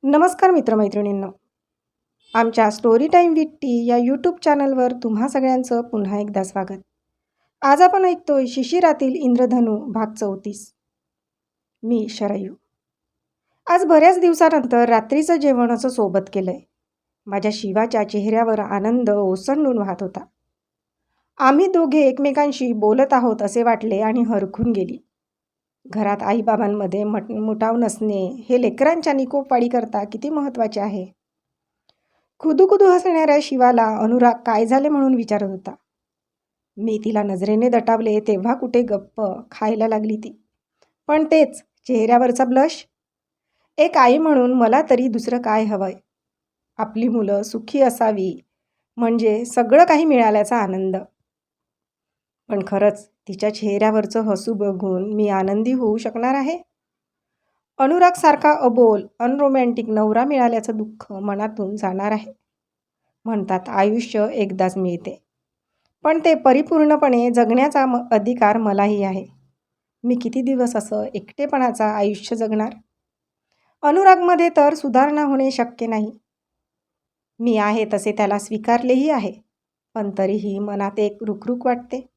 नमस्कार मित्रमैत्रिणींनो. आमच्या story time with T या यूट्यूब चॅनलवर तुम्हा सगळ्यांचं पुन्हा एकदा स्वागत. आज आपण ऐकतोय शिशिरातील इंद्रधनू भाग 34. मी शरयू. आज बऱ्याच दिवसानंतर रात्रीचं जेवण असं सोबत केलंय. माझ्या शिवाच्या चेहऱ्यावर आनंद ओसंडून वाहत होता. आम्ही दोघे एकमेकांशी बोलत आहोत असे वाटले आणि हरखून गेली. घरात आईबाबांमध्ये मुटाव नसणे हे लेकरांच्या निकोपवाढीकरता किती महत्त्वाचे आहे. खुदूखुदू हसणाऱ्या शिवाला अनुराग काय झाले म्हणून विचारत होता. मी तिला नजरेने दटावले तेव्हा कुठे गप्प खायला लागली ती. पण तेच चेहऱ्यावरचा ब्लश. एक आई म्हणून मला तरी दुसरं काय हवंय. आपली मुलं सुखी असावी म्हणजे सगळं काही मिळाल्याचा आनंद. पण खरंच तिच्या चेहऱ्यावरचं हसू बघून मी आनंदी होऊ शकणार आहे? अनुरागसारखा अबोल अनरोमॅन्टिक नवरा मिळाल्याचं दुःख मनातून जाणार आहे. म्हणतात आयुष्य एकदाच मिळते, पण ते परिपूर्णपणे जगण्याचा अधिकार मलाही आहे. मी किती दिवस असं एकटेपणाचं आयुष्य जगणार? अनुरागमध्ये तर सुधारणा होणे शक्य नाही. मी आहे तसे त्याला स्वीकारलेही आहे, पण तरीही मनात एक रुखरुख वाटते.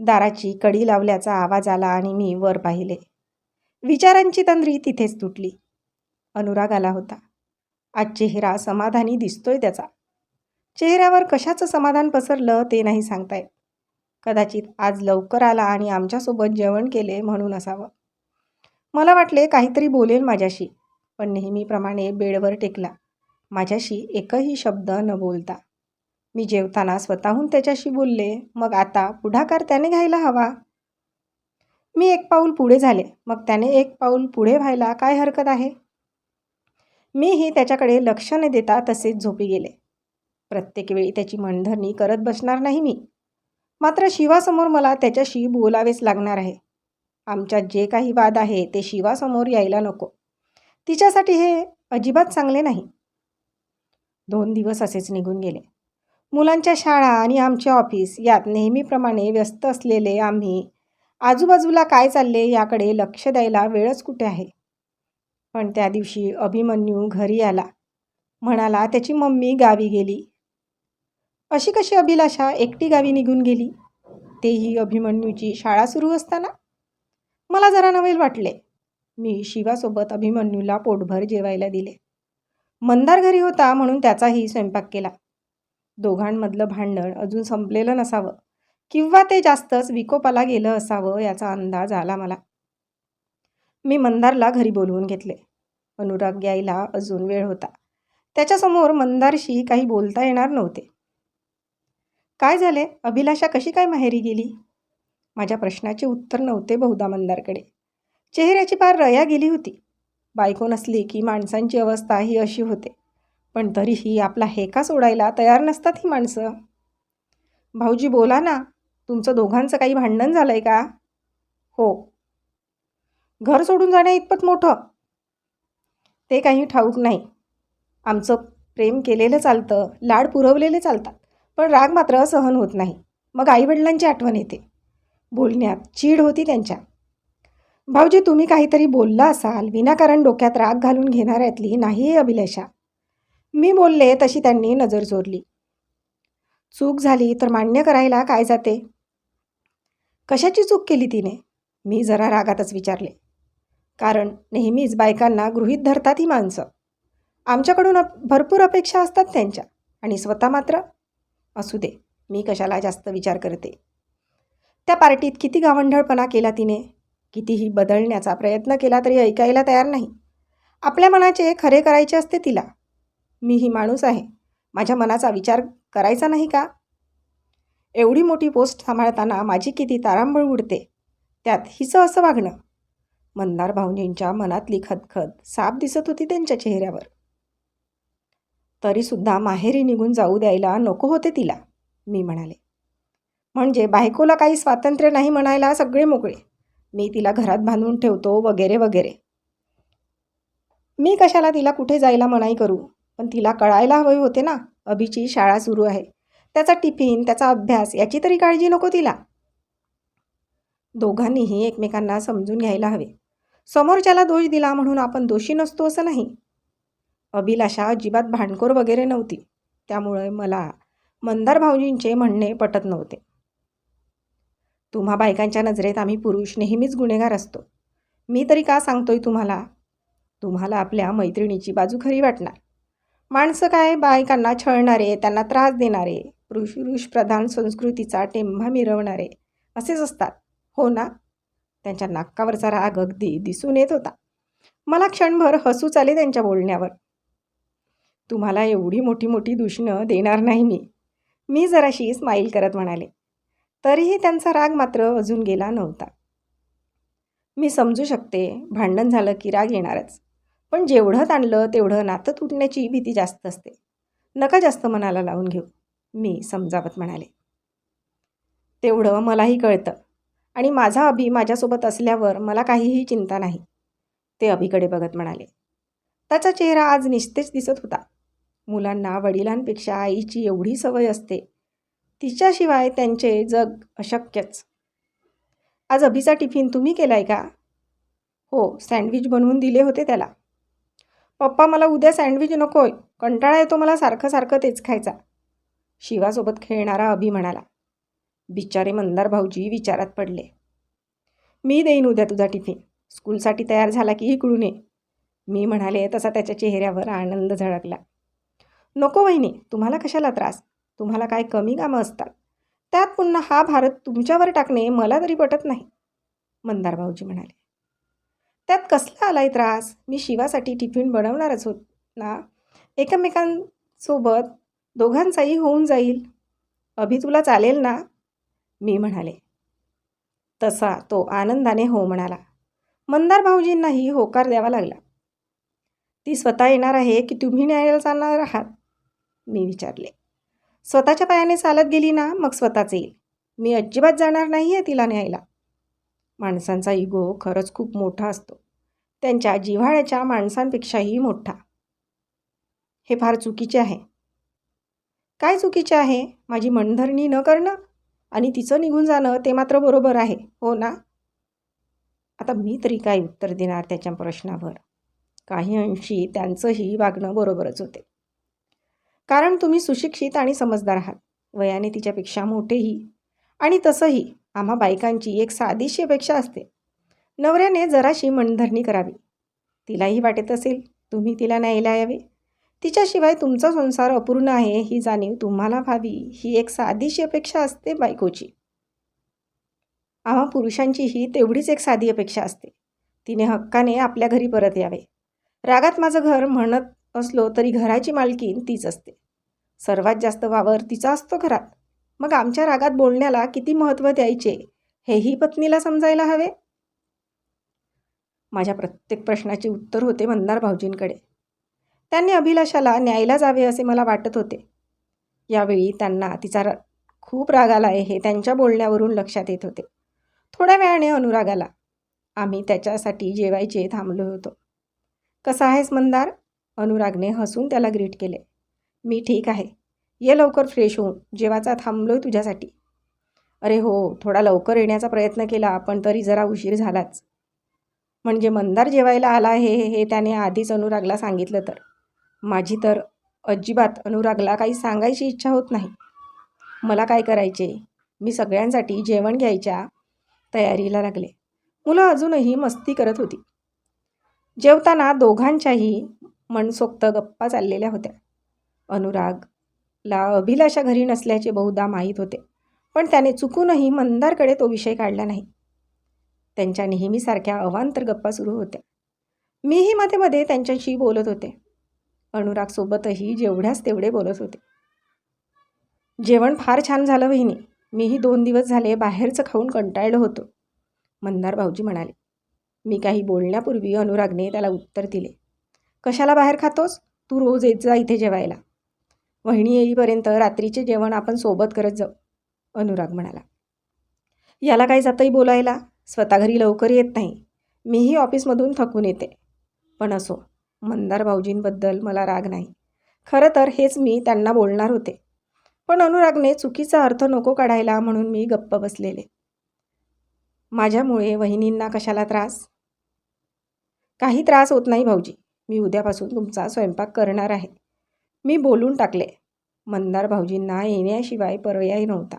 दाराची कडी लावल्याचा आवाज आला आणि मी वर पाहिले. विचारांची तंद्री तिथेच तुटली. अनुराग आला होता. आज चेहरा समाधानी दिसतोय त्याचा. चेहऱ्यावर कशाचं समाधान पसरलं ते नाही सांगता येत. कदाचित आज लवकर आला आणि आमच्यासोबत जेवण केले म्हणून असावं. मला वाटले काहीतरी बोलेल माझ्याशी, पण नेहमीप्रमाणे बेडवर टेकला, माझ्याशी एकही शब्द न बोलता. मी जेवताना स्वतःहून त्याच्याशी बोलले, मग आता पुढाकार त्याने घ्यायला हवा. मी एक पाऊल पुढे झाले, मग त्याने एक पाऊल पुढे व्हायला काय हरकत आहे? मीही त्याच्याकडे लक्ष न देता तसेच झोपी गेले. प्रत्येक वेळी त्याची मनधरणी करत बसणार नाही मी. मात्र शिवासमोर मला त्याच्याशी बोलावेच लागणार आहे. आमच्यात जे काही वाद आहे ते शिवासमोर यायला नको. तिच्यासाठी हे अजिबात चांगले नाही. 2 दिवस असेच निघून गेले. मुलांच्या शाळा आणि आमचे ऑफिस यात नेहमीप्रमाणे व्यस्त असलेले आम्ही आजूबाजूला काय चालले याकडे लक्ष द्यायला वेळच कुठे आहे. पण त्या दिवशी अभिमन्यू घरी आला. म्हणाला त्याची मम्मी गावी गेली. अशी कशी अभिलाषा एकटी गावी निघून गेली, तेही अभिमन्यूची शाळा सुरू असताना? मला जरा नवेल वाटले. मी शिवासोबत अभिमन्यूला पोटभर जेवायला दिले. मंदार घरी होता म्हणून त्याचाही स्वयंपाक केला. दोघांमधलं भांडण अजून संपलेलं नसावं किंवा ते जास्तच विकोपाला गेलं असावं याचा अंदाज आला मला. मी मंदारला घरी बोलवून घेतले. अनुराग यायला अजून वेळ होता. त्याच्यासमोर मंदारशी काही बोलता येणार नव्हते. काय झाले? अभिलाषा कशी काय माहेरी गेली? माझ्या प्रश्नाचे उत्तर नव्हते बहुधा मंदारकडे. चेहऱ्याची पार रया गेली होती. बायको नसली की माणसांची अवस्था ही अशी होते. पण तरीही आपला हेका सोडायला तयार नसतात ही माणसं. भाऊजी बोला ना, तुमचं दोघांचं काही भांडण झालंय का? हो. घर सोडून जाण्या इतपत मोठं? ते काही ठाऊक नाही. आमचं प्रेम केलेलं चालतं, लाड पुरवलेले चालतात, पण राग मात्र सहन होत नाही. मग आईवडिलांची आठवण येते. बोलण्यात चीड होती त्यांच्या. भाऊजी तुम्ही काहीतरी बोलला असाल, विनाकारण डोक्यात राग घालून घेणाऱ्यातली नाही आहे अभिलाषा. मी बोलले तशी त्यांनी नजर चोरली. चूक झाली तर मान्य करायला काय जाते? कशाची चूक केली तिने? मी जरा रागातच विचारले. कारण नेहमीच बायकांना गृहीत धरतात ही माणसं. आमच्याकडून भरपूर अपेक्षा असतात त्यांच्या, आणि स्वतः मात्र असू दे, मी कशाला जास्त विचार करते. त्या पार्टीत किती गावंढळपणा केला तिने. कितीही बदलण्याचा प्रयत्न केला तरी ऐकायला तयार नाही. आपल्या मनाचे खरे करायचे असते तिला. मीही माणूस आहे, माझ्या मनाचा विचार करायचा नाही का? एवढी मोठी पोस्ट सांभाळताना माझी किती तारांबळ उडते, त्यात हिचं असं वागणं. मंदार भाऊजींच्या मनातली खदखद साफ दिसत होती त्यांच्या चेहऱ्यावर. तरीसुद्धा माहेरी निघून जाऊ द्यायला नको होते तिला, मी म्हणाले. म्हणजे बायकोला काही स्वातंत्र्य नाही म्हणायला सगळे मोकळे. मी तिला घरात बांधून ठेवतो वगैरे वगैरे. मी कशाला तिला कुठे जायला मनाई करू? पण तिला कळायला हवे होते ना, अभिची शाळा सुरू आहे, त्याचा टिफिन, त्याचा अभ्यास याची तरी काळजी नको तिला? दोघांनीही एकमेकांना समजून घ्यायला हवे. समोरच्याला दोष दिला म्हणून आपण दोषी नसतो असं नाही. अभिलाषा अजिबात भांडखोर वगैरे नव्हती, त्यामुळे मला मंदार भाऊजींचे म्हणणे पटत नव्हते. तुम्हा बायकांच्या नजरेत आम्ही पुरुष नेहमीच गुन्हेगार असतो. मी तरी का सांगतोय तुम्हाला? तुम्हाला आपल्या मैत्रिणीची बाजू खरी वाटणार. माणसं काय बायकांना छळणारे, त्यांना त्रास देणारे, पुरुषप्रधान संस्कृतीचा टेंभा मिरवणारे असेच असतात, हो ना? त्यांच्या नाकावरचा राग अगदी दिसून येत होता. मला क्षणभर हसूच आले त्यांच्या बोलण्यावर. तुम्हाला एवढी मोठी मोठी दूषणं देणार नाही मी जराशी स्माईल करत म्हणाले. तरीही त्यांचा राग मात्र अजून गेला नव्हता. मी समजू शकते, भांडण झालं की राग येणारच, पण जेवढं ताणलं तेवढं नातं तुटण्याची भीती जास्त असते. नका जास्त मनाला लावून घेऊ, मी समजावत म्हणाले. तेवढं मलाही कळतं आणि माझा अभि माझ्यासोबत असल्यावर मला काहीही चिंता नाही, ते अभिकडे बघत म्हणाले. त्याचा चेहरा आज निस्तेज दिसत होता. मुलांना वडिलांपेक्षा आईची एवढी सवय असते, तिच्याशिवाय त्यांचे जग अशक्यच. आज अभिचा टिफिन तुम्ही केलाय का? हो, सँडविच बनवून दिले होते त्याला. पप्पा मला उद्या सँडविच नकोय, कंटाळा येतो मला सारखं सारखं तेच खायचा, शिवासोबत खेळणारा अभि म्हणाला. बिचारे मंदार भाऊजी विचारात पडले. मी देईन उद्या तुझा टिफिन, स्कूलसाठी तयार झाला की इकडून ये, मी म्हणाले तसा त्याच्या चेहऱ्यावर आनंद झळकला. नको वहिनी, तुम्हाला कशाला त्रास, तुम्हाला काय कमी कामं असतात, त्यात पुन्हा हा भारत तुमच्यावर टाकणे मला तरी पटत नाही, मंदार भाऊजी म्हणाले. त्यात कसला आलाय त्रास, मी शिवासाठी टिफिन बनवणारच होत ना, एकमेकांसोबत दोघांचाही होऊन जाईल. अभि तुला चालेल ना, मी म्हणाले. तसा तो आनंदाने हो म्हणाला. मंदार भाऊजींनाही होकार द्यावा लागला. ती स्वतः येणार आहे की तुम्ही न्यायला जाणार आहात, मी विचारले. स्वतःच्या पायाने चालत गेली ना मग स्वतःच येईल, मी अजिबात जाणार नाही आहे तिला न्यायला. माणसांचा इगो खरंच खूप मोठा असतो, त्यांच्या जिव्हाळ्याच्या माणसांपेक्षाही मोठा. हे फार चुकीचे आहे. काय चुकीचे आहे? माझी मनधरणी न करणं आणि तिचं निघून जाणं ते मात्र बरोबर आहे, हो ना? आता मी तरी काय उत्तर देणार त्याच्या प्रश्नावर. काही अंशी त्यांचंही वागणं बरोबरच होते, कारण तुम्ही सुशिक्षित आणि समजदार आहात, वयाने तिच्यापेक्षा मोठेही. आणि तसंही आम्हा बायकांची एक साधीशी अपेक्षा असते, नवऱ्याने जराशी मनधरणी करावी. तिलाही वाटत असेल तुम्ही तिला न्यायला यावे, तिच्याशिवाय तुमचा संसार अपूर्ण आहे ही जाणीव तुम्हाला व्हावी, ही एक साधीशी अपेक्षा असते बायकोची. आम्हा पुरुषांचीही तेवढीच एक साधी अपेक्षा असते, तिने हक्काने आपल्या घरी परत यावे. रागात माझं घर म्हणत असलो तरी घराची मालकीण तीच असते, सर्वात जास्त वावर तिचा असतो घरात. मग आमच्या रागात बोलण्याला किती महत्त्व द्यायचे हेही पत्नीला समजायला हवे. माझ्या प्रत्येक प्रश्नाचे उत्तर होते मंदार भाऊजींकडे. त्यांनी अभिलाषाला न्यायला जावे असे मला वाटत होते. यावेळी त्यांना तिचा खूप राग आला आहे हे त्यांच्या बोलण्यावरून लक्षात येत होते. थोड्या वेळाने अनुराग आला. आम्ही त्याच्यासाठी जेवायचे थांबलो होतो. कसा आहेस मंदार, अनुरागने हसून त्याला ग्रीट केले. मी ठीक आहे, ये लवकर फ्रेश होऊन, जेवायचा थांबलोय तुझ्यासाठी. अरे हो, थोडा लवकर येण्याचा प्रयत्न केला पण तरी जरा उशीर झालाच. म्हणजे मंदार जेवायला आला आहे हे त्याने आधीच अनुरागला सांगितलं तर. माझी तर अजिबात अनुरागला काही सांगायची इच्छा होत नाही. मला काय करायचे, मी सगळ्यांसाठी जेवण घ्यायच्या तयारीला लागले. मुलं अजूनही मस्ती करत होती. जेवताना दोघांच्याही मनसोक्त गप्पा चाललेल्या होत्या. अनुरागला अभिलाषा घरी नसल्याचे बहुधा माहीत होते, पण त्याने चुकूनही मंदारकडे तो विषय काढला नाही. त्यांच्या नेहमीसारख्या अवांतर गप्पा सुरू होत्या. मीही मध्ये मध्ये त्यांच्याशी बोलत होते. अनुरागसोबतही जेवढ्याच तेवढे बोलत होते. जेवण फार छान झालं वहिनी, मीही 2 दिवस झाले बाहेरचं खाऊन कंटाळलो होतो, मंदार भाऊजी म्हणाले. मी काही बोलण्यापूर्वी अनुरागने त्याला उत्तर दिले. कशाला बाहेर खातोस, तू रोज येत जा इथे जेवायला. वहिनी येईपर्यंत रात्रीचे जेवण आपण सोबत करत जाऊ, अनुराग म्हणाला. याला काय जातंय बोलायला, स्वतः घरी लवकर येत नाही, मीही ऑफिसमधून थकून येते. पण असो, मंदार भाऊजींबद्दल मला राग नाही. खरं तर हेच मी त्यांना बोलणार होते, पण अनुरागने चुकीचा अर्थ नको काढायला म्हणून मी गप्प बसलेले. माझ्यामुळे वहिनींना कशाला त्रास? काही त्रास होत नाही भाऊजी, मी उद्यापासून तुमचा स्वयंपाक करणार आहे. मी बोलून टाकले. मंदार भाऊजींना येण्याशिवाय पर्याय नव्हता.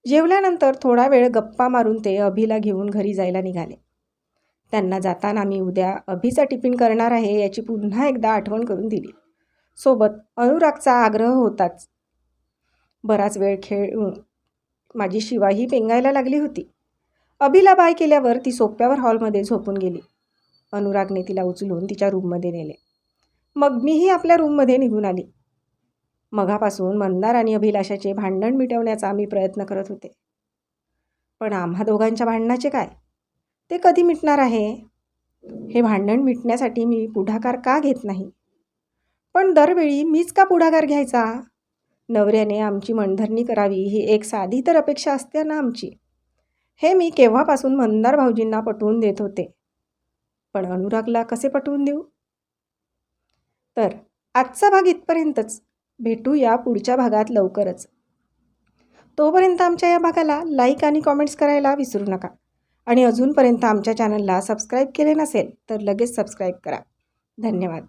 जेवल्यानंतर थोडा वेळ गप्पा मारून ते अभिला घेऊन घरी जायला निघाले. त्यांना जाताना मी उद्या अभिचा टिफिन करणार आहे याची पुन्हा एकदा आठवण करून दिली. सोबत अनुरागचा आग्रह होताच. बराच वेळ खेळून माझी शिवाही पेंगायला लागली होती. अभिला बाय केल्यावर ती सोप्यावर हॉलमध्ये झोपून गेली. अनुरागने तिला उचलून तिच्या रूममध्ये नेले. मग मीही आपल्या रूममध्ये निघून आली. मघापासून मंदार आणि अभिलाषाचे भांडण मिटवण्याचा मी प्रयत्न करत होते. पण आम्हा दोघांच्या भांडणाचे काय? ते कधी मिटणार आहे? हे भांडण मिटण्यासाठी मी पुढाकार का घेत नाही? पण दरवेळी मीच का पुढाकार घ्यायचा? नवऱ्याने आमची मनधरणी करावी ही एक साधी तर अपेक्षा असते ना आमची. हे मी केव्हापासून मंदार भाऊजींना पटवून देत होते. पण अनुरागला कसे पटवून देऊ? तर आजचा भाग इथपर्यंतच. भेटूया पुढच्या भागात लवकरच. तोपर्यंत आमच्या या भागाला लाईक आणि कॉमेंट्स करायला विसरू नका. आणि अजूनपर्यंत आमच्या चॅनलला सबस्क्राईब केले नसेल तर लगेच सबस्क्राईब करा. धन्यवाद.